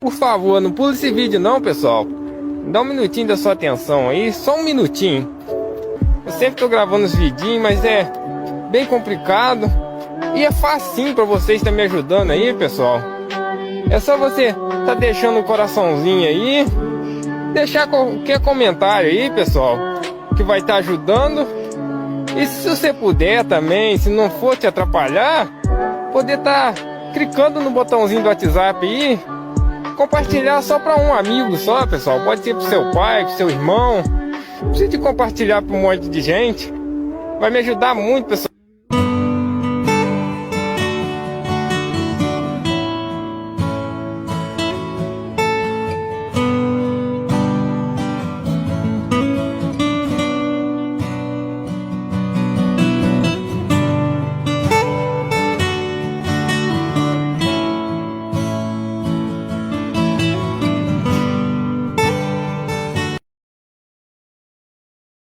Por favor, não pula esse vídeo não, pessoal. Dá um minutinho da sua atenção aí, só um minutinho. Eu sempre tô gravando os vidinhos, mas é bem complicado. E é facinho pra vocês estar me ajudando aí, pessoal. É só você tá deixando o coraçãozinho aí, deixar qualquer comentário aí, pessoal, que vai estar ajudando. E se você puder também, se não for te atrapalhar, poder estar clicando no botãozinho do WhatsApp aí, compartilhar só para um amigo só, pessoal. Pode ser pro seu pai, pro seu irmão. Não precisa de compartilhar para um monte de gente. Vai me ajudar muito, pessoal.